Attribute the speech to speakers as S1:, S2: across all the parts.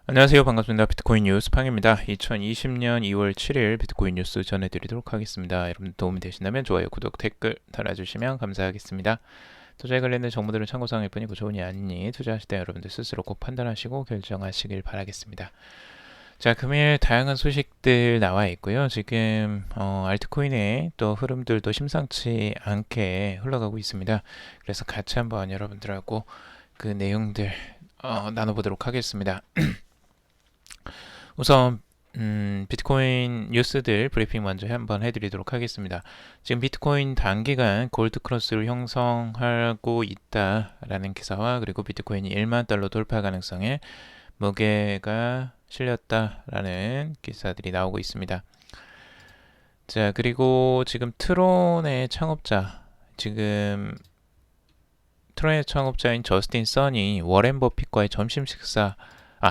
S1: 안녕하세요. 반갑습니다. 비트코인 뉴스 팡입니다. 2020년 2월 7일 비트코인 뉴스 전해드리도록 하겠습니다. 여러분 도움이 되신다면 좋아요, 구독, 댓글 달아주시면 감사하겠습니다. 투자에 관련된 정보들은 참고사항일 뿐이고 좋으니 아니니 투자하실 때 여러분들 스스로 꼭 판단하시고 결정하시길 바라겠습니다. 자, 금일 다양한 소식들 나와 있고요. 지금 알트코인의 또 흐름들도 심상치 않게 흘러가고 있습니다. 그래서 같이 한번 여러분들하고 그 내용들 나눠보도록 하겠습니다. 우선 비트코인 뉴스들 브리핑 먼저 한번 해드리도록 하겠습니다. 지금 비트코인 단기간 골드 크로스를 형성하고 있다라는 기사와 그리고 비트코인이 1만 달러 돌파 가능성에 무게가 실렸다라는 기사들이 나오고 있습니다. 자, 그리고 지금 트론의 창업자인 저스틴 선이 워렌 버핏과의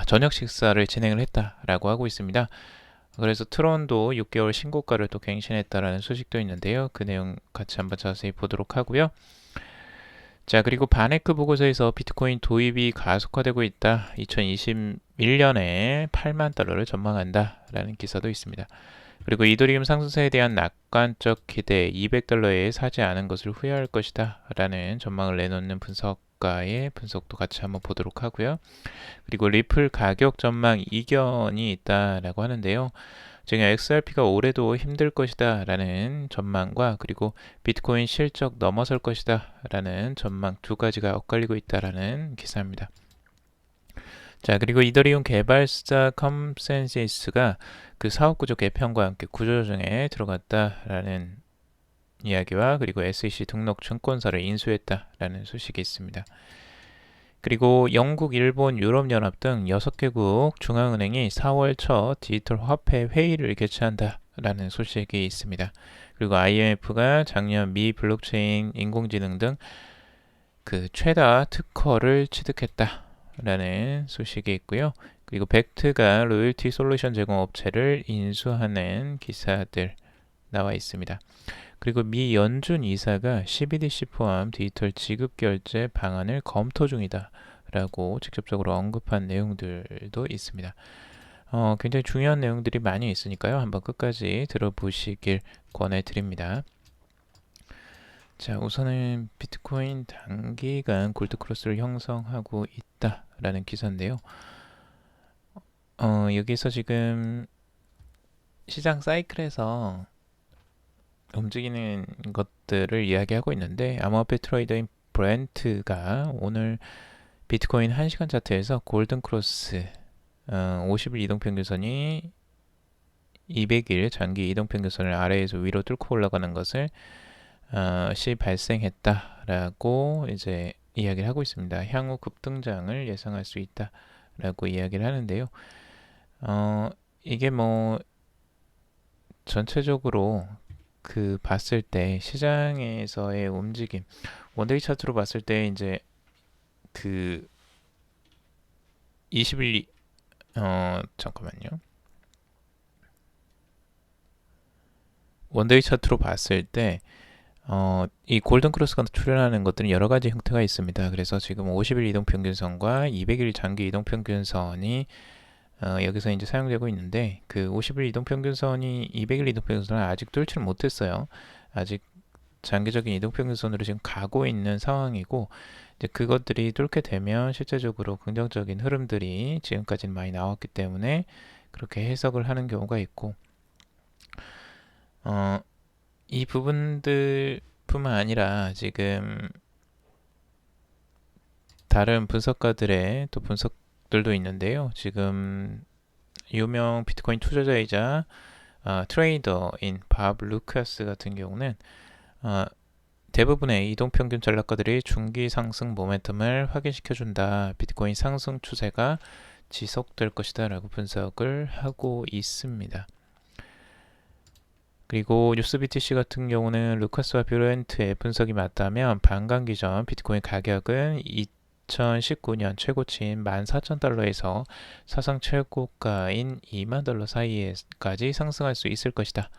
S1: 저녁 식사를 진행을 했다라고 하고 있습니다. 그래서 트론도 6개월 신고가를 또 갱신했다라는 소식도 있는데요. 그 내용 같이 한번 자세히 보도록 하고요. 자, 그리고 바네크 보고서에서 비트코인 도입이 가속화되고 있다. 2021년에 8만 달러를 전망한다라는 기사도 있습니다. 그리고 이더리움 상승세에 대한 낙관적 기대 200달러에 사지 않은 것을 후회할 것이다 라는 전망을 내놓는 분석가의 분석도 같이 한번 보도록 하고요. 그리고 리플 가격 전망 이견이 있다라고 하는데요. 지금 XRP가 올해도 힘들 것이다 라는 전망과 그리고 비트코인 실적 넘어설 것이다 라는 전망 두 가지가 엇갈리고 있다라는 기사입니다. 자, 그리고 이더리움 개발사 컨센서스가 그 사업 구조 개편과 함께 구조 조정에 들어갔다라는 이야기와 그리고 SEC 등록 증권사를 인수했다라는 소식이 있습니다. 그리고 영국, 일본, 유럽연합 등 6개국 중앙은행이 4월 첫 디지털 화폐 회의를 개최한다라는 소식이 있습니다. 그리고 IMF가 작년 미 블록체인, 인공지능 등 그 최다 특허를 취득했다라는 소식이 있고요. 그리고 벡트가 로열티 솔루션 제공 업체를 인수하는 기사들 나와 있습니다. 그리고 미 연준 이사가 CBDC 포함 디지털 지급 결제 방안을 검토 중이다 라고 직접적으로 언급한 내용들도 있습니다. 굉장히 중요한 내용들이 많이 있으니까요. 한번 끝까지 들어보시길 권해드립니다. 자, 우선은 비트코인 단기간 골드크로스를 형성하고 있다라는 기사인데요. 여기서 지금 시장 사이클에서 움직이는 것들을 이야기하고 있는데 암호화폐 트레이더인 브렌트가 오늘 비트코인 1시간 차트에서 골든크로스 50일 이동평균선이 200일 장기 이동평균선을 아래에서 위로 뚫고 올라가는 것을 발생했다라고 이제 이야기를 하고 있습니다. 향후 급등장을 예상할 수 있다라고 이야기를 하는데요. 이게 뭐 전체적으로 그 봤을 때 시장에서의 움직임 원데이 차트로 봤을 때 이제 그 20일 잠깐만요. 원데이 차트로 봤을 때 이 골든크로스가 출현하는 것들은 여러 가지 형태가 있습니다. 그래서 지금 50일 이동평균선과 200일 장기 이동평균선이 여기서 이제 사용되고 있는데 그 50일 이동평균선이 200일 이동평균선을 아직 뚫지를 못했어요. 아직 장기적인 이동평균선으로 지금 가고 있는 상황이고 이제 그것들이 뚫게 되면 실제적으로 긍정적인 흐름들이 지금까지는 많이 나왔기 때문에 그렇게 해석을 하는 경우가 있고 이 부분들 뿐만 아니라 지금 다른 분석가들의 또 분석들도 있는데요. 지금 유명 비트코인 투자자이자 트레이더인 밥 루카스 같은 경우는 대부분의 이동평균 전략가들이 중기 상승 모멘텀을 확인시켜준다. 비트코인 상승 추세가 지속될 것이다 라고 분석을 하고 있습니다. 그리고 뉴스BTC 같은 경우는 루카스와 뷰렌트의 분석이 맞다면 반감기 전 비트코인 가격은 2019년 최고치인 14,000달러에서 사상 최고가인 2만 달러 사이에까지 상승할 수 있을 것이다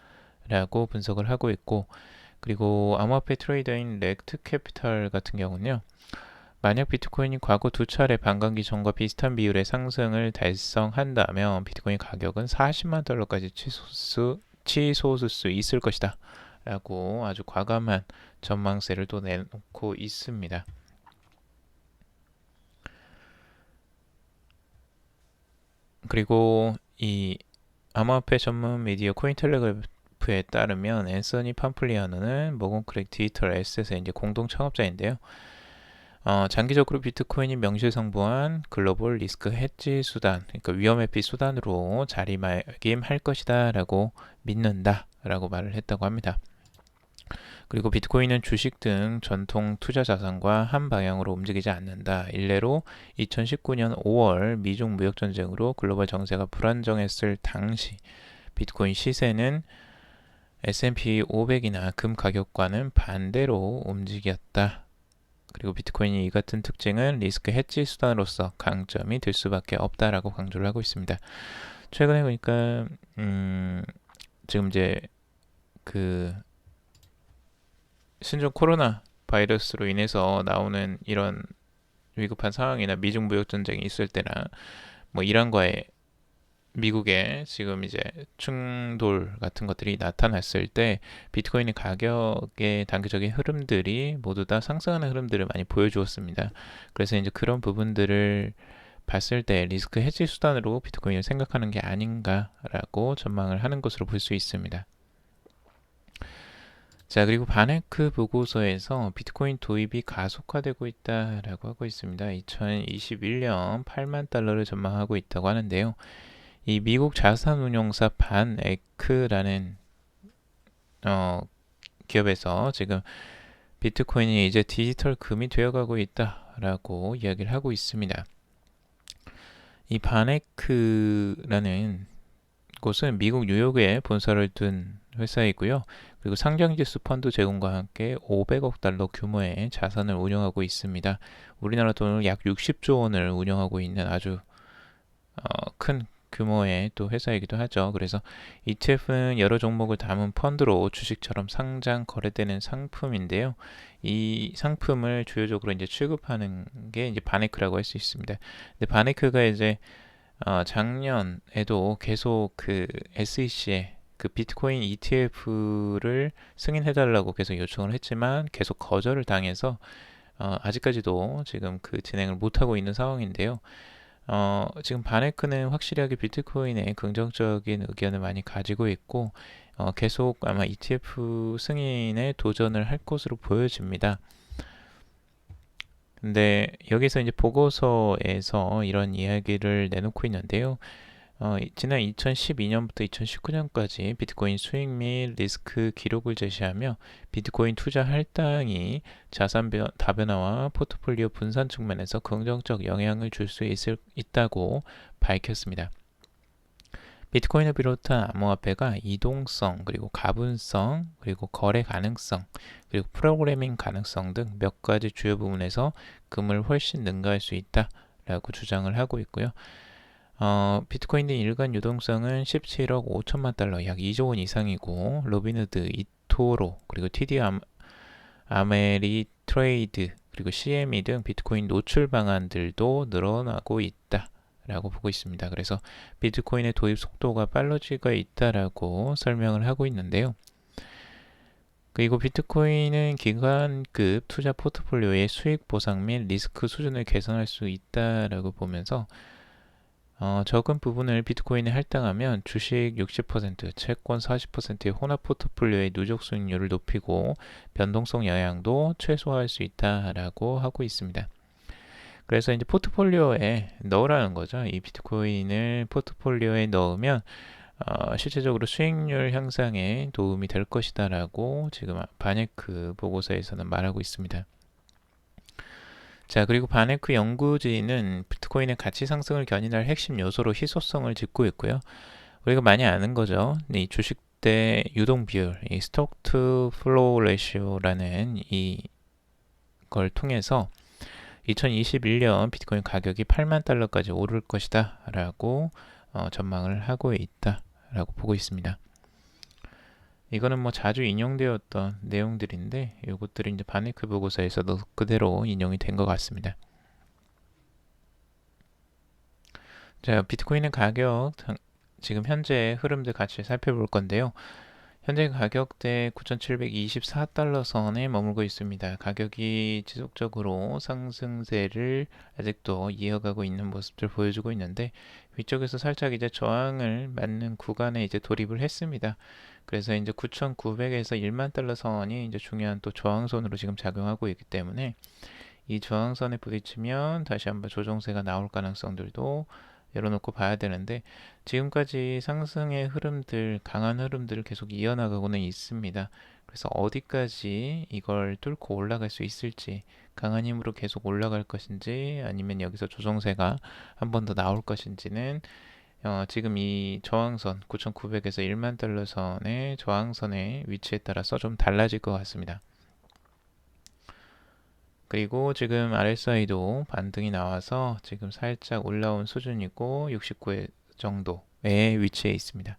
S1: 라고 분석을 하고 있고 그리고 암호화폐 트레이더인 렉트 캐피탈 같은 경우는요 만약 비트코인이 과거 두 차례 반감기 전과 비슷한 비율의 상승을 달성한다면 비트코인 가격은 40만 달러까지 치솟을 수 있을 것이다 라고 아주 과감한 전망세를 또 내놓고 있습니다. 그리고 이 암호화폐 전문 미디어 코인텔레그래프에 따르면 앤서니 팜플리아노는 모건크랙 디지털 에셋의 이제 공동 창업자인데요. 장기적으로 비트코인이 명실상부한 글로벌 리스크 헤지 수단, 그러니까 위험회피 수단으로 자리매김할 것이다 라고 믿는다 라고 말을 했다고 합니다. 그리고 비트코인은 주식 등 전통 투자 자산과 한 방향으로 움직이지 않는다. 일례로 2019년 5월 미중 무역 전쟁으로 글로벌 정세가 불안정했을 당시 비트코인 시세는 S&P 500이나 금 가격과는 반대로 움직였다. 그리고 비트코인이 이 같은 특징은 리스크 헤지 수단으로서 강점이 될 수밖에 없다라고 강조를 하고 있습니다. 최근에 보니까 지금 이제 그 신종 코로나 바이러스로 인해서 나오는 이런 위급한 상황이나 미중 무역 전쟁이 있을 때나 뭐 이란과의 미국의 지금 이제 충돌 같은 것들이 나타났을 때 비트코인의 가격의 단기적인 흐름들이 모두 다 상승하는 흐름들을 많이 보여주었습니다. 그래서 이제 그런 부분들을 봤을 때 리스크 해지 수단으로 비트코인을 생각하는 게 아닌가라고 전망을 하는 것으로 볼 수 있습니다. 자, 그리고 바네크 보고서에서 비트코인 도입이 가속화되고 있다라고 하고 있습니다. 2021년 8만 달러를 전망하고 있다고 하는데요. 이 미국 자산운용사 반에크라는 기업에서 지금 비트코인이 이제 디지털 금이 되어가고 있다라고 이야기를 하고 있습니다. 이 반에크라는 곳은 미국 뉴욕에 본사를 둔 회사이고요. 그리고 상장지수 펀드 제공과 함께 500억 달러 규모의 자산을 운영하고 있습니다. 우리나라 돈으로 약 60조 원을 운영하고 있는 아주 큰 규모의 또 회사이기도 하죠. 그래서 ETF는 여러 종목을 담은 펀드로 주식처럼 상장 거래되는 상품인데요. 이 상품을 주요적으로 이제 취급하는 게 이제 바네크라고 할 수 있습니다. 근데 바네크가 이제 작년에도 계속 그 SEC에 그 비트코인 ETF를 승인해달라고 계속 요청을 했지만 계속 거절을 당해서 아직까지도 지금 그 진행을 못하고 있는 상황인데요. 지금 바네크는 확실하게 비트코인에 긍정적인 의견을 많이 가지고 있고 계속 아마 ETF 승인에 도전을 할 것으로 보여집니다. 근데 여기서 이제 보고서에서 이런 이야기를 내놓고 있는데요. 지난 2012년부터 2019년까지 비트코인 수익 및 리스크 기록을 제시하며 비트코인 투자 할당이 자산 다변화와 포트폴리오 분산 측면에서 긍정적 영향을 줄 수 있다고 밝혔습니다. 비트코인을 비롯한 암호화폐가 이동성, 그리고 가분성, 그리고 거래 가능성, 그리고 프로그래밍 가능성 등 몇 가지 주요 부분에서 금을 훨씬 능가할 수 있다라고 주장을 하고 있고요. 비트코인의 일간 유동성은 17억 5천만 달러, 약 2조 원 이상이고 로빈후드, 이토로, 그리고 TD 아메리트레이드, 그리고 CME 등 비트코인 노출 방안들도 늘어나고 있다라고 보고 있습니다. 그래서 비트코인의 도입 속도가 빨라지고 있다라고 설명을 하고 있는데요. 그리고 비트코인은 기관급 투자 포트폴리오의 수익 보상 및 리스크 수준을 개선할 수 있다라고 보면서 적은 부분을 비트코인에 할당하면 주식 60%, 채권 40%의 혼합 포트폴리오의 누적 수익률을 높이고 변동성 영향도 최소화할 수 있다라고 하고 있습니다. 그래서 이제 포트폴리오에 넣으라는 거죠. 이 비트코인을 포트폴리오에 넣으면 실질적으로 수익률 향상에 도움이 될 것이다라고 지금 바네크 보고서에서는 말하고 있습니다. 자, 그리고 바네크 연구진은 비트코인의 가치 상승을 견인할 핵심 요소로 희소성을 짚고 있고요. 우리가 많이 아는 거죠. 이 주식 대 유동 비율, 이 스톡 투 플로우 레시오라는 이걸 통해서 2021년 비트코인 가격이 8만 달러까지 오를 것이다 라고 전망을 하고 있다라고 보고 있습니다. 이거는 뭐 자주 인용되었던 내용들인데 이것들이 이제 바네크 보고서에서도 그대로 인용이 된 것 같습니다. 자, 비트코인의 가격 지금 현재 흐름들 같이 살펴볼 건데요. 현재 가격대 9,724달러 선에 머물고 있습니다. 가격이 지속적으로 상승세를 아직도 이어가고 있는 모습을 보여주고 있는데 위쪽에서 살짝 이제 저항을 맞는 구간에 이제 돌입을 했습니다. 그래서 이제 9,900에서 1만 달러 선이 이제 중요한 또 저항선으로 지금 작용하고 있기 때문에 이 저항선에 부딪히면 다시 한번 조정세가 나올 가능성들도 열어놓고 봐야 되는데 지금까지 상승의 흐름들, 강한 흐름들을 계속 이어나가고는 있습니다. 그래서 어디까지 이걸 뚫고 올라갈 수 있을지, 강한 힘으로 계속 올라갈 것인지 아니면 여기서 조정세가 한 번 더 나올 것인지는 지금 이 저항선 9,900에서 1만 달러 선의 저항선의 위치에 따라서 좀 달라질 것 같습니다. 그리고 지금 RSI도 반등이 나와서 지금 살짝 올라온 수준이고 69회 정도의 위치에 있습니다.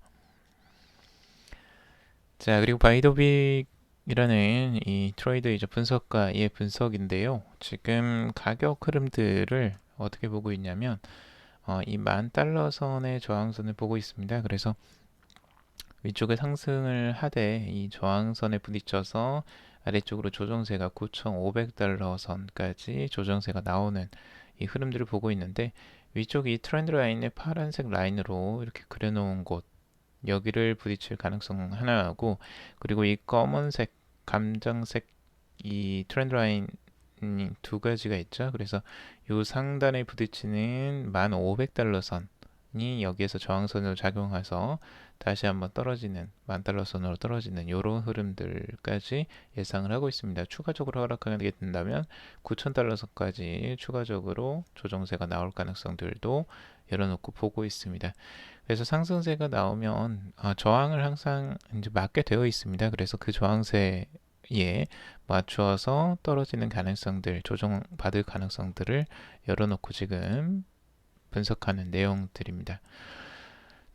S1: 자, 그리고 바이도빅이라는 이 트레이더 이제 분석가의 분석인데요. 지금 가격 흐름들을 어떻게 보고 있냐면 이 10,000달러 선의 저항선을 보고 있습니다. 그래서 위쪽에 상승을 하되 이 저항선에 부딪혀서 아래쪽으로 조정세가 9,500달러 선까지 조정세가 나오는 이 흐름들을 보고 있는데 위쪽 이 트렌드 라인의 파란색 라인으로 이렇게 그려놓은 곳 여기를 부딪힐 가능성 하나하고 그리고 이 검은색, 감정색 이 트렌드 라인 두 가지가 있죠. 그래서 이 상단에 부딪히는 1,500달러 선이 여기에서 저항선으로 작용해서 다시 한번 떨어지는 10,000달러 선으로 떨어지는 이런 흐름들까지 예상을 하고 있습니다. 추가적으로 하락하게 된다면 9,000달러 선까지 추가적으로 조정세가 나올 가능성들도 열어놓고 보고 있습니다. 그래서 상승세가 나오면 저항을 항상 이제 맞게 되어 있습니다. 그래서 그 저항세에 맞추어서 떨어지는 가능성들, 조정받을 가능성들을 열어놓고 지금 분석하는 내용들입니다.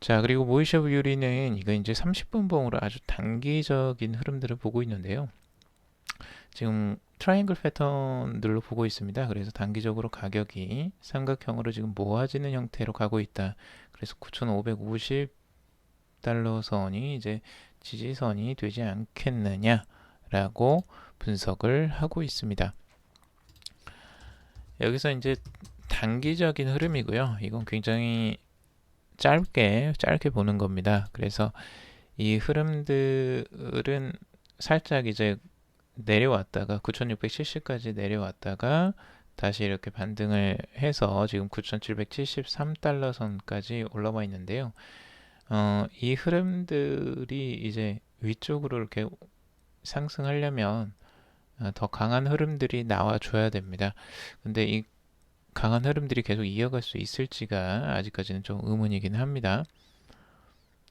S1: 자, 그리고 모이셔 비율이는 이거 이제 30분 봉으로 아주 단기적인 흐름들을 보고 있는데요. 지금 트라이앵글 패턴들로 보고 있습니다. 그래서 단기적으로 가격이 삼각형으로 지금 모아지는 형태로 가고 있다. 그래서 9,550달러 선이 이제 지지선이 되지 않겠느냐라고 분석을 하고 있습니다. 여기서 이제 단기적인 흐름이고요. 이건 굉장히 짧게 보는 겁니다. 그래서 이 흐름들은 살짝 이제 내려왔다가 9,670까지 내려왔다가 다시 이렇게 반등을 해서 지금 9,773달러 선까지 올라와 있는데요. 이 흐름들이 이제 위쪽으로 이렇게 상승하려면 더 강한 흐름들이 나와줘야 됩니다. 근데 이 강한 흐름들이 계속 이어갈 수 있을지가 아직까지는 좀 의문이긴 합니다.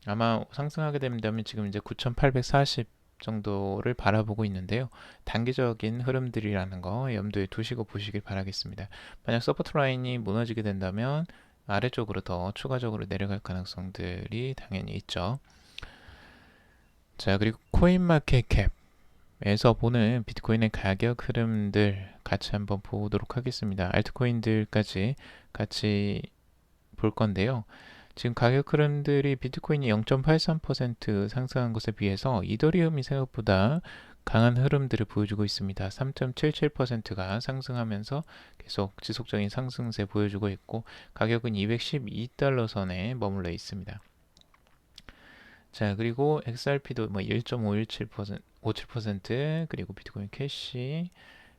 S1: 아마 상승하게 된다면 지금 이제 9,840 정도를 바라보고 있는데요. 단기적인 흐름들이라는 거 염두에 두시고 보시길 바라겠습니다. 만약 서포트 라인이 무너지게 된다면 아래쪽으로 더 추가적으로 내려갈 가능성들이 당연히 있죠. 자, 그리고 코인마켓캡에서 보는 비트코인의 가격 흐름들 같이 한번 보도록 하겠습니다. 알트코인들까지 같이 볼 건데요. 지금 가격 흐름들이 비트코인이 0.83% 상승한 것에 비해서 이더리움이 생각보다 강한 흐름들을 보여주고 있습니다. 3.77%가 상승하면서 계속 지속적인 상승세 보여주고 있고 가격은 212달러 선에 머물러 있습니다. 자, 그리고 XRP도 뭐 1.57% 그리고 비트코인 캐시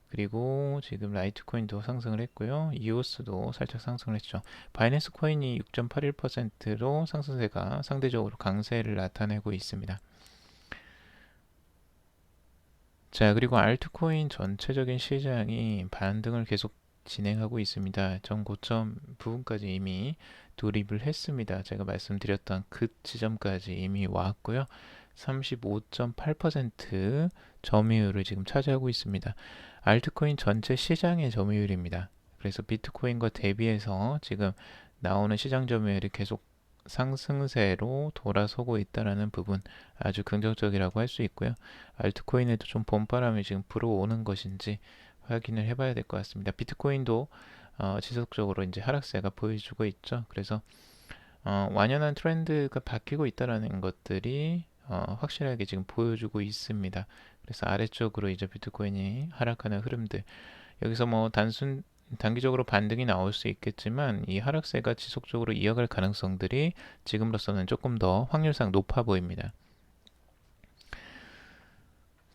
S1: 그리고 지금 라이트코인도 상승을 했고요. 이오스도 살짝 상승을 했죠. 바이낸스 코인이 6.81%로 상승세가 상대적으로 강세를 나타내고 있습니다. 자, 그리고 알트코인 전체적인 시장이 반등을 계속 진행하고 있습니다. 전 고점 부분까지 이미 돌입을 했습니다. 제가 말씀드렸던 그 지점까지 이미 왔고요. 35.8% 점유율을 지금 차지하고 있습니다. 알트코인 전체 시장의 점유율입니다. 그래서 비트코인과 대비해서 지금 나오는 시장 점유율이 계속 상승세로 돌아서고 있다라는 부분 아주 긍정적이라고 할 수 있고요. 알트코인에도 좀 봄바람이 지금 불어오는 것인지 확인을 해봐야 될 것 같습니다. 비트코인도 지속적으로 이제 하락세가 보여주고 있죠. 그래서 완연한 트렌드가 바뀌고 있다라는 것들이 확실하게 지금 보여주고 있습니다. 그래서 아래쪽으로 이제 비트코인이 하락하는 흐름들, 여기서 뭐 단기적으로 반등이 나올 수 있겠지만 이 하락세가 지속적으로 이어갈 가능성들이 지금으로서는 조금 더 확률상 높아 보입니다.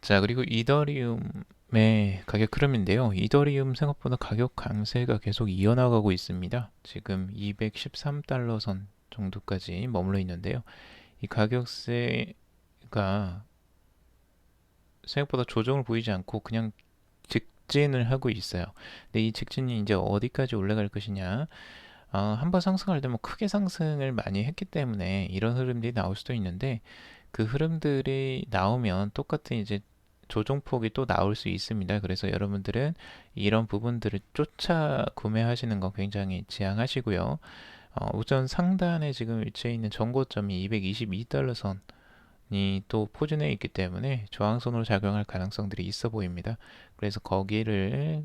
S1: 자, 그리고 이더리움의 가격 흐름인데요. 이더리움 생각보다 가격 강세가 계속 이어나가고 있습니다. 지금 213달러 선 정도까지 머물러 있는데요. 이 가격세가 생각보다 조정을 보이지 않고 그냥 직진을 하고 있어요. 근데 이 직진이 이제 어디까지 올라갈 것이냐? 한번 상승할 때 뭐 크게 상승을 많이 했기 때문에 이런 흐름들이 나올 수도 있는데 그 흐름들이 나오면 똑같은 이제 조정폭이 또 나올 수 있습니다. 그래서 여러분들은 이런 부분들을 쫓아 구매하시는 거 굉장히 지양하시고요. 우선 상단에 지금 위치해 있는 전고점이 222달러 선이 또 포진해 있기 때문에 저항선으로 작용할 가능성들이 있어 보입니다. 그래서 거기를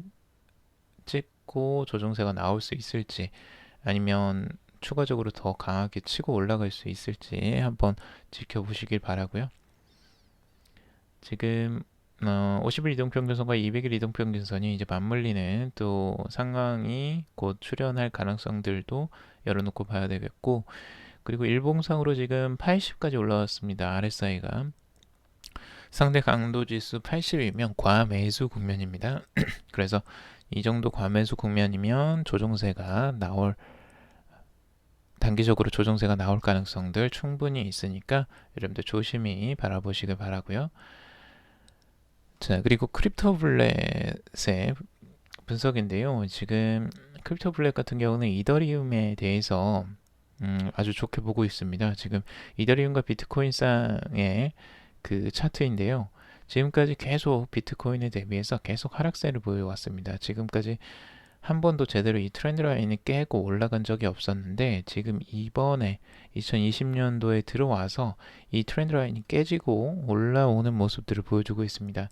S1: 찍고 조정세가 나올 수 있을지 아니면 추가적으로 더 강하게 치고 올라갈 수 있을지 한번 지켜보시길 바라고요. 지금 50일 이동평균선과 200일 이동평균선이 이제 맞물리는 또 상황이 곧 출현할 가능성들도 열어놓고 봐야 되겠고, 그리고 일봉상으로 지금 80까지 올라왔습니다. RSI가 상대 강도 지수 80이면 과매수 국면입니다. 그래서 이 정도 과매수 국면이면 조정세가 나올 단기적으로 조정세가 나올 가능성들 충분히 있으니까 여러분들 조심히 바라보시길 바라고요. 자, 그리고 크립토블렛의 분석인데요. 지금 크립토블렛 같은 경우는 이더리움에 대해서 아주 좋게 보고 있습니다. 지금 이더리움과 비트코인 쌍의 그 차트인데요. 지금까지 계속 비트코인에 대비해서 계속 하락세를 보여왔습니다. 지금까지 한 번도 제대로 이 트렌드 라인을 깨고 올라간 적이 없었는데 지금 이번에 2020년도에 들어와서 이 트렌드 라인이 깨지고 올라오는 모습들을 보여주고 있습니다.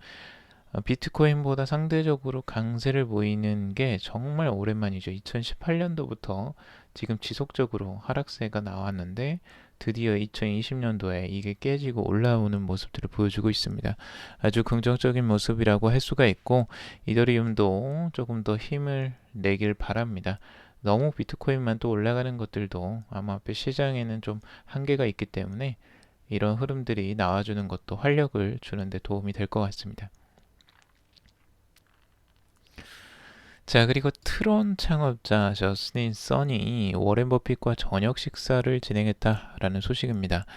S1: 비트코인보다 상대적으로 강세를 보이는 게 정말 오랜만이죠. 2018년도부터 지금 지속적으로 하락세가 나왔는데 드디어 2020년도에 이게 깨지고 올라오는 모습들을 보여주고 있습니다. 아주 긍정적인 모습이라고 할 수가 있고 이더리움도 조금 더 힘을 내길 바랍니다. 너무 비트코인만 또 올라가는 것들도 암호화폐 시장에는 좀 한계가 있기 때문에 이런 흐름들이 나와주는 것도 활력을 주는 데 도움이 될 것 같습니다. 자, 그리고 트론 창업자 저스틴 선이 워렌 버핏과 저녁 식사를 진행했다라는 소식입니다.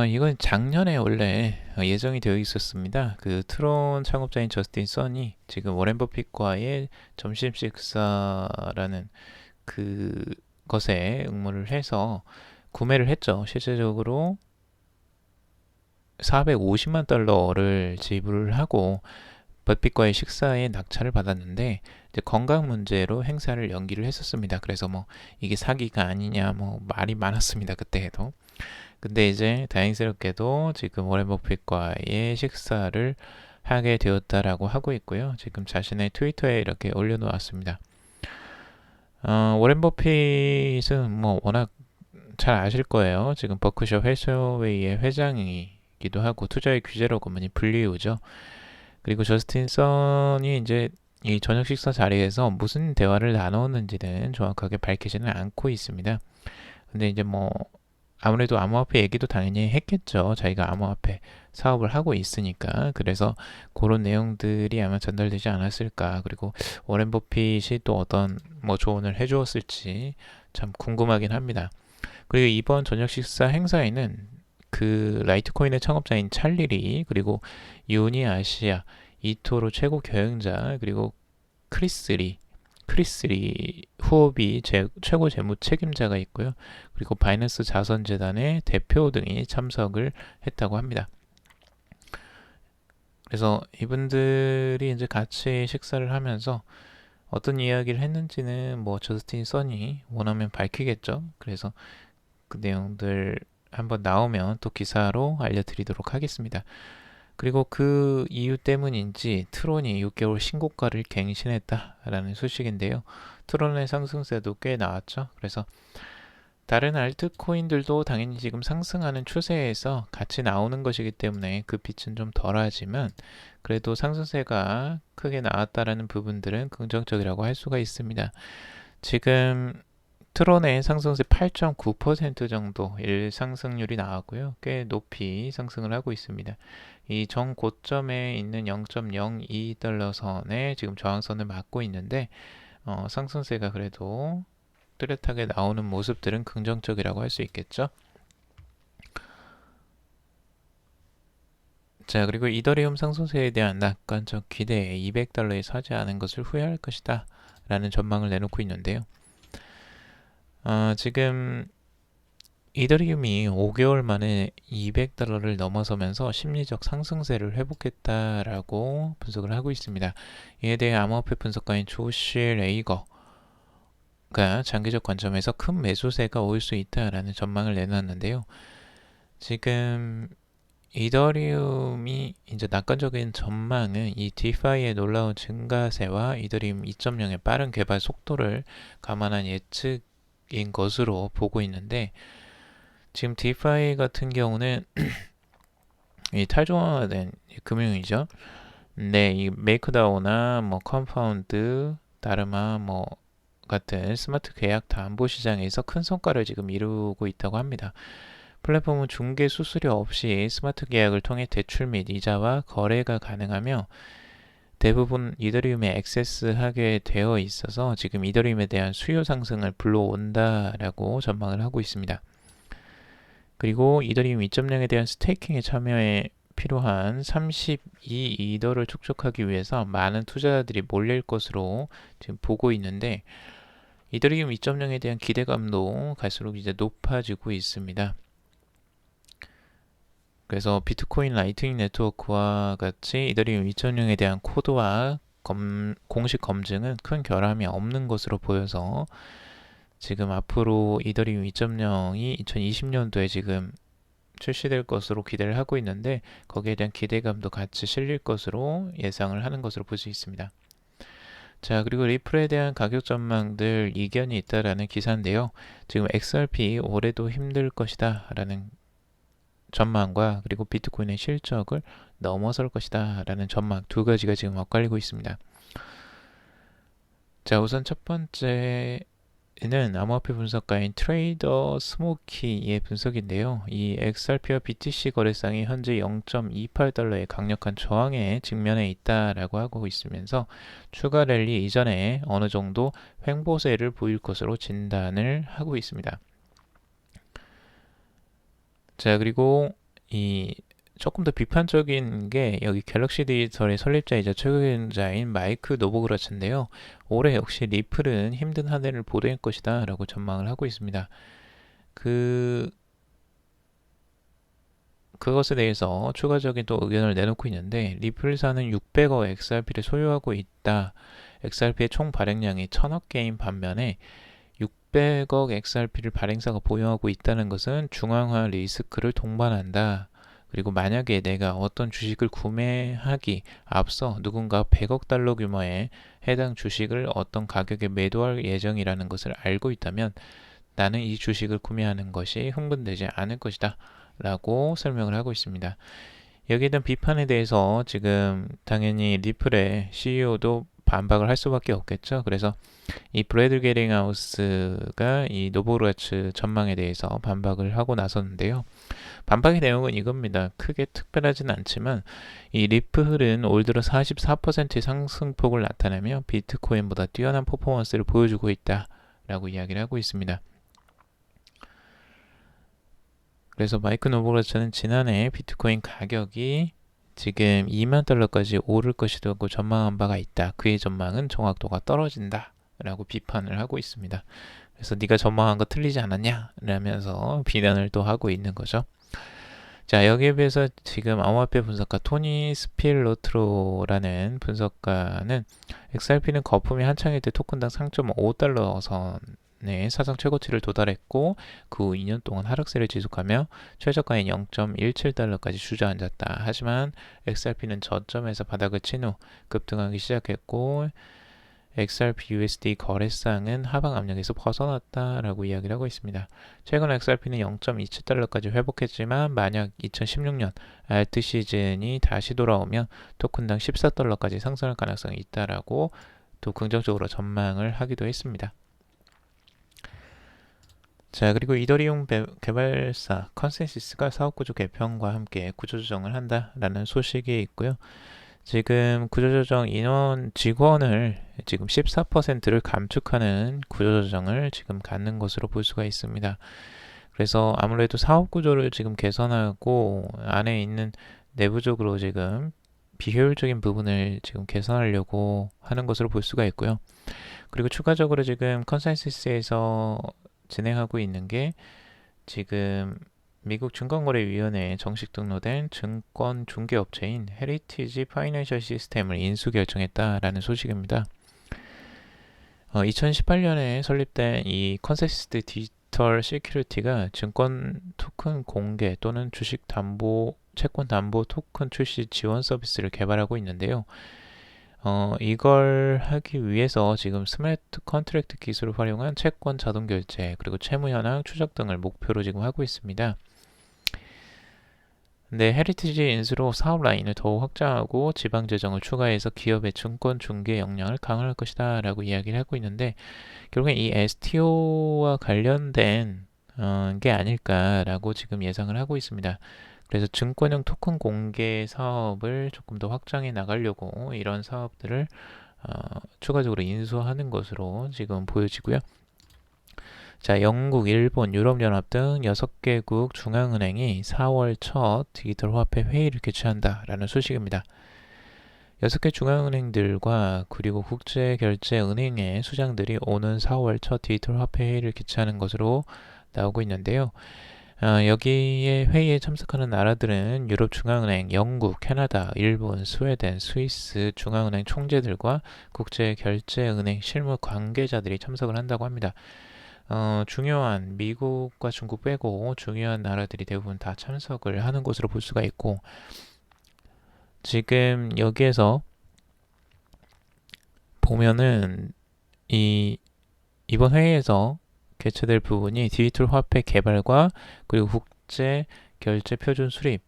S1: 이건 작년에 원래 예정이 되어 있었습니다. 그 트론 창업자인 저스틴 선이 지금 워렌 버핏과의 점심 식사라는 그것에 응모를 해서 구매를 했죠. 실제적으로 450만 달러를 지불을 하고 버핏과의 식사에 낙찰을 받았는데 이제 건강 문제로 행사를 연기를 했었습니다. 그래서 뭐 이게 사기가 아니냐 뭐 말이 많았습니다. 그때에도. 근데 이제 다행스럽게도 지금 워렌 버핏과의 식사를 하게 되었다라고 하고 있고요. 지금 자신의 트위터에 이렇게 올려놓았습니다. 워렌 버핏은 뭐 워낙 잘 아실 거예요. 지금 버크셔 해서웨이의 회장이기도 하고 투자의 규제라고 많이 불리우죠. 그리고 저스틴 선이 이제 이 저녁 식사 자리에서 무슨 대화를 나눴는지는 정확하게 밝히지는 않고 있습니다. 근데 이제 뭐 아무래도 암호화폐 얘기도 당연히 했겠죠. 자기가 암호화폐 사업을 하고 있으니까. 그래서 그런 내용들이 아마 전달되지 않았을까. 그리고 워렌 버핏이 또 어떤 뭐 조언을 해주었을지 참 궁금하긴 합니다. 그리고 이번 저녁 식사 행사에는 그 라이트코인의 창업자인 찰리리 그리고 유니 아시아 이토로 최고 경영자 그리고 크리스리 후오비 최고 재무 책임자가 있고요. 그리고 바이낸스 자선재단의 대표 등이 참석을 했다고 합니다. 그래서 이분들이 이제 같이 식사를 하면서 어떤 이야기를 했는지는 뭐 저스틴 선이 원하면 밝히겠죠. 그래서 그 내용들 한번 나오면 또 기사로 알려드리도록 하겠습니다. 그리고 그 이유 때문인지 트론이 6개월 신고가를 갱신했다라는 소식인데요. 트론의 상승세도 꽤 나왔죠. 그래서 다른 알트코인들도 당연히 지금 상승하는 추세에서 같이 나오는 것이기 때문에 그 빛은 좀 덜하지만 그래도 상승세가 크게 나왔다라는 부분들은 긍정적이라고 할 수가 있습니다. 지금 트론의 상승세 8.9% 정도 일상승률이 나왔고요. 꽤 높이 상승을 하고 있습니다. 이 정고점에 있는 0.02달러 선에 지금 저항선을 맞고 있는데 상승세가 그래도 뚜렷하게 나오는 모습들은 긍정적이라고 할 수 있겠죠. 자, 그리고 이더리움 상승세에 대한 낙관적 기대에 200달러에 사지 않은 것을 후회할 것이다 라는 전망을 내놓고 있는데요. 지금 이더리움이 5개월 만에 200달러를 넘어서면서 심리적 상승세를 회복했다라고 분석을 하고 있습니다. 이에 대해 암호화폐 분석가인 조시 레이거가 장기적 관점에서 큰 매수세가 올 수 있다라는 전망을 내놨는데요. 지금 이더리움이 이제 낙관적인 전망은 이 디파이의 놀라운 증가세와 이더리움 2.0의 빠른 개발 속도를 감안한 예측인 것으로 보고 있는데 지금 디파이 같은 경우는 이 탈중앙화된 금융이죠. 네, 이 메이크다오나 뭐 컴파운드, 다르마 뭐 같은 스마트 계약 담보 시장에서 큰 성과를 지금 이루고 있다고 합니다. 플랫폼은 중개 수수료 없이 스마트 계약을 통해 대출 및 이자와 거래가 가능하며 대부분 이더리움에 액세스하게 되어 있어서 지금 이더리움에 대한 수요 상승을 불러온다라고 전망을 하고 있습니다. 그리고 이더리움 2.0에 대한 스테이킹에 참여에 필요한 32이더를 축적하기 위해서 많은 투자자들이 몰릴 것으로 지금 보고 있는데 이더리움 2.0에 대한 기대감도 갈수록 이제 높아지고 있습니다. 그래서 비트코인 라이트닝 네트워크와 같이 이더리움 2.0에 대한 코드와 공식 검증은 큰 결함이 없는 것으로 보여서 지금 앞으로 이더리움 2.0이 2020년도에 지금 출시될 것으로 기대를 하고 있는데 거기에 대한 기대감도 같이 실릴 것으로 예상을 하는 것으로 볼 수 있습니다. 자, 그리고 리플에 대한 가격 전망들 이견이 있다라는 기사인데요. 지금 XRP 올해도 힘들 것이다 라는 전망과 그리고 비트코인의 실적을 넘어설 것이다 라는 전망 두 가지가 지금 엇갈리고 있습니다. 자, 우선 첫 번째는 암호화폐 분석가인 트레이더 스모키의 분석인데요. 이 XRP와 BTC 거래상이 현재 0.28달러의 강력한 저항에 직면해 있다라고 하고 있으면서 추가 랠리 이전에 어느 정도 횡보세를 보일 것으로 진단을 하고 있습니다. 자, 그리고 이 조금 더 비판적인 게 여기 갤럭시 디지털의 설립자이자 최고위원자인 마이크 노보그라츠인데요. 올해 역시 리플은 힘든 한 해를 보낼 것이다 라고 전망을 하고 있습니다. 그것에 대해서 추가적인 또 의견을 내놓고 있는데 리플사는 600억 XRP를 소유하고 있다. XRP의 총 발행량이 1000억 개인 반면에 600억 XRP를 발행사가 보유하고 있다는 것은 중앙화 리스크를 동반한다. 그리고 만약에 내가 어떤 주식을 구매하기 앞서 누군가 100억 달러 규모의 해당 주식을 어떤 가격에 매도할 예정이라는 것을 알고 있다면 나는 이 주식을 구매하는 것이 흥분되지 않을 것이다 라고 설명을 하고 있습니다. 여기에 대한 비판에 대해서 지금 당연히 리플의 CEO도 반박을 할 수밖에 없겠죠. 그래서 이 브래드 게링하우스가 이 노보그라츠 전망에 대해서 반박을 하고 나섰는데요. 반박의 내용은 이겁니다. 크게 특별하진 않지만 이 리플은 올 들어 44%의 상승폭을 나타내며 비트코인보다 뛰어난 퍼포먼스를 보여주고 있다라고 이야기를 하고 있습니다. 그래서 마이크 노보그라츠는 지난해 비트코인 가격이 지금 2만 달러까지 오를 것이라고 전망한 바가 있다. 그의 전망은 정확도가 떨어진다 라고 비판을 하고 있습니다. 그래서 네가 전망한 거 틀리지 않았냐? 라면서 비난을 또 하고 있는 거죠. 자, 여기에 비해서 지금 암호화폐 분석가 토니 스필로트로라는 분석가는 XRP는 거품이 한창일 때 토큰당 3.5달러 선 네, 사상 최고치를 도달했고 그 후 2년 동안 하락세를 지속하며 최저가인 0.17달러까지 주저앉았다. 하지만 XRP는 저점에서 바닥을 친 후 급등하기 시작했고 XRP USD 거래상은 하방 압력에서 벗어났다라고 이야기를 하고 있습니다. 최근 XRP는 0.27달러까지 회복했지만 만약 2016년 알트 시즌이 다시 돌아오면 토큰당 14달러까지 상승할 가능성이 있다라고 또 긍정적으로 전망을 하기도 했습니다. 자, 그리고 이더리움 개발사 컨센시스가 사업구조 개편과 함께 구조조정을 한다라는 소식이 있고요. 지금 구조조정 인원 직원을 지금 14%를 감축하는 구조조정을 지금 갖는 것으로 볼 수가 있습니다. 그래서 아무래도 사업구조를 지금 개선하고 안에 있는 내부적으로 지금 비효율적인 부분을 지금 개선하려고 하는 것으로 볼 수가 있고요. 그리고 추가적으로 지금 컨센서스에서 진행하고 있는 게 지금 미국 증권거래위원회에 정식 등록된 증권 중개업체인 헤리티지 파이낸셜 시스템을 인수 결정했다라는 소식입니다. 2018년에 설립된 이 컨센서스 디지털 시큐리티가 증권 토큰 공개 또는 주식 담보, 채권 담보 토큰 출시 지원 서비스를 개발하고 있는데요. 이걸 하기 위해서 지금 스마트 컨트랙트 기술을 활용한 채권 자동 결제 그리고 채무 현황 추적 등을 목표로 지금 하고 있습니다. 근데 헤리티지 인수로 사업 라인을 더욱 확장하고 지방 재정을 추가해서 기업의 증권 중개 역량을 강화할 것이다 라고 이야기를 하고 있는데 결국엔 이 STO와 관련된 게 아닐까라고 지금 예상을 하고 있습니다. 그래서 증권형 토큰 공개 사업을 조금 더 확장해 나가려고 이런 사업들을 추가적으로 인수하는 것으로 지금 보여지고요. 자, 영국, 일본, 유럽연합 등 6개국 중앙은행이 4월 첫 디지털 화폐 회의를 개최한다라는 소식입니다. 6개 중앙은행들과 그리고 국제결제은행의 수장들이 오는 4월 첫 디지털 화폐 회의를 개최하는 것으로 나오고 있는데요. 여기에 회의에 참석하는 나라들은 유럽중앙은행, 영국, 캐나다, 일본, 스웨덴, 스위스 중앙은행 총재들과 국제결제은행 실무 관계자들이 참석을 한다고 합니다. 중요한 미국과 중국 빼고 중요한 나라들이 대부분 다 참석을 하는 것으로 볼 수가 있고 지금 여기에서 보면은 이번 회의에서 개최될 부분이 디지털 화폐 개발과 그리고 국제 결제 표준 수립,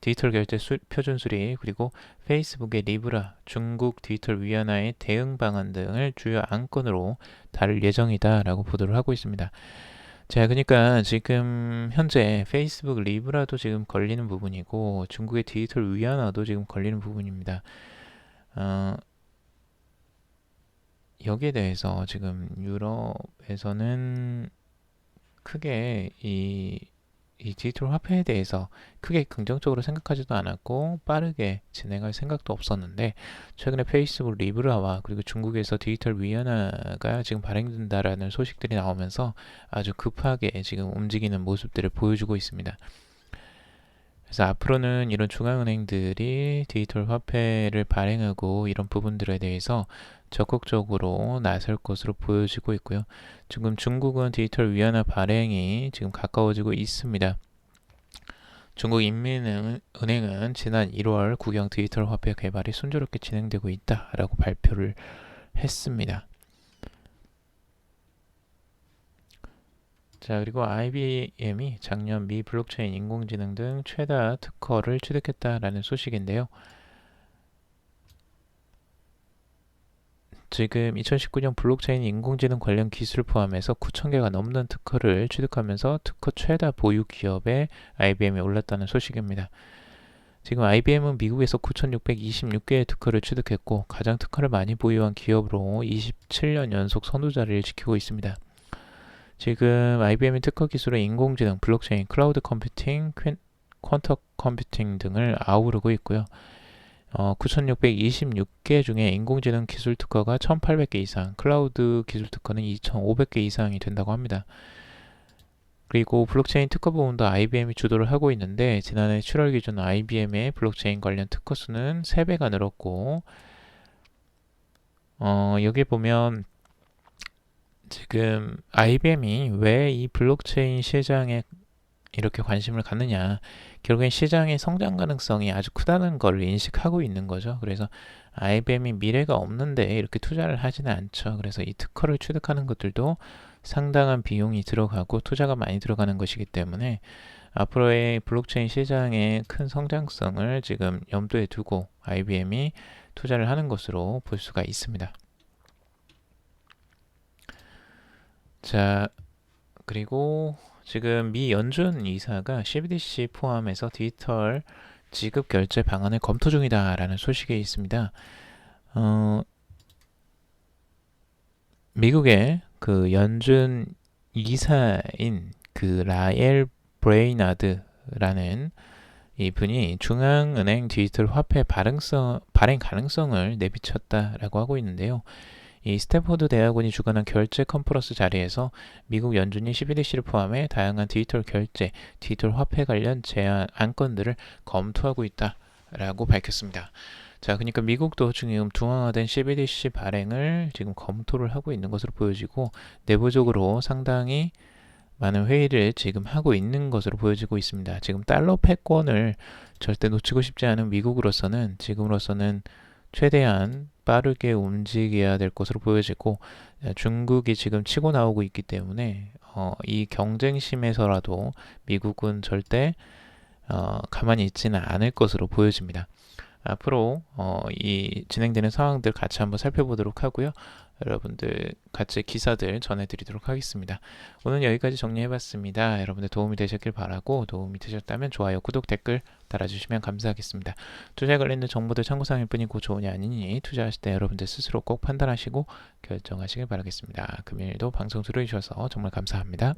S1: 디지털 결제 표준 수립, 그리고 페이스북의 리브라, 중국 디지털 위안화의 대응 방안 등을 주요 안건으로 다룰 예정이다라고 보도를 하고 있습니다. 자, 그러니까 지금 현재 페이스북 리브라도 지금 걸리는 부분이고 중국의 디지털 위안화도 지금 걸리는 부분입니다. 여기에 대해서 지금 유럽에서는 크게 이 디지털 화폐에 대해서 크게 긍정적으로 생각하지도 않았고 빠르게 진행할 생각도 없었는데 최근에 페이스북 리브라와 그리고 중국에서 디지털 위안화가 지금 발행된다라는 소식들이 나오면서 아주 급하게 지금 움직이는 모습들을 보여주고 있습니다. 그래서 앞으로는 이런 중앙은행들이 디지털 화폐를 발행하고 이런 부분들에 대해서 적극적으로 나설 것으로 보여지고 있고요. 지금 중국은 디지털 위안화 발행이 지금 가까워지고 있습니다. 중국 인민은행은 지난 1월 국영 디지털 화폐 개발이 순조롭게 진행되고 있다라고 발표를 했습니다. 자, 그리고 IBM이 작년 미 블록체인, 인공지능 등 최다 특허를 취득했다라는 소식인데요. 지금 2019년 블록체인 인공지능 관련 기술을 포함해서 9,000개가 넘는 특허를 취득하면서 특허 최다 보유 기업에 IBM이 올랐다는 소식입니다. 지금 IBM은 미국에서 9,626개의 특허를 취득했고 가장 특허를 많이 보유한 기업으로 27년 연속 선두자리를 지키고 있습니다. 지금 IBM의 특허 기술은 인공지능, 블록체인, 클라우드 컴퓨팅, 퀀텀 컴퓨팅 등을 아우르고 있고요. 9,626개 중에 인공지능 기술 특허가 1,800개 이상, 클라우드 기술 특허는 2,500개 이상이 된다고 합니다. 그리고 블록체인 특허 부분도 IBM이 주도를 하고 있는데 지난해 7월 기준 IBM의 블록체인 관련 특허 수는 3배가 늘었고 여기 보면 지금 IBM이 왜 이 블록체인 시장에 이렇게 관심을 갖느냐. 결국엔 시장의 성장 가능성이 아주 크다는 걸 인식하고 있는 거죠. 그래서 IBM이 미래가 없는데 이렇게 투자를 하지는 않죠. 그래서 이 특허를 취득하는 것들도 상당한 비용이 들어가고 투자가 많이 들어가는 것이기 때문에 앞으로의 블록체인 시장의 큰 성장성을 지금 염두에 두고 IBM이 투자를 하는 것으로 볼 수가 있습니다. 자, 그리고 지금 미 연준 이사가 CBDC 포함해서 디지털 지급 결제 방안을 검토 중이다라는 소식이 있습니다. 미국의 그 연준 이사인 그 라엘 브레이나드라는 이분이 중앙은행 디지털 화폐 발행 가능성을 내비쳤다라고 하고 있는데요. 이 스탠포드 대학원이 주관한 결제 컨퍼런스 자리에서 미국 연준이 CBDC를 포함해 다양한 디지털 결제, 디지털 화폐 관련 제안 안건들을 검토하고 있다라고 밝혔습니다. 자, 그러니까 미국도 지금 둥항화된 CBDC 발행을 지금 검토를 하고 있는 것으로 보여지고 내부적으로 상당히 많은 회의를 지금 하고 있는 것으로 보여지고 있습니다. 지금 달러 패권을 절대 놓치고 싶지 않은 미국으로서는 지금으로서는 최대한 빠르게 움직여야 될 것으로 보여지고 중국이 지금 치고 나오고 있기 때문에 이 경쟁심에서라도 미국은 절대 가만히 있지는 않을 것으로 보여집니다. 앞으로 이 진행되는 상황들 같이 한번 살펴보도록 하고요. 여러분들 같이 기사들 전해드리도록 하겠습니다. 오늘 여기까지 정리해봤습니다. 여러분들 도움이 되셨길 바라고 도움이 되셨다면 좋아요, 구독, 댓글 달아주시면 감사하겠습니다. 투자에 관련된 정보들 참고사항일 뿐이고 조언이 아니니 투자하실 때 여러분들 스스로 꼭 판단하시고 결정하시길 바라겠습니다. 금일도 방송 들어주셔서 정말 감사합니다.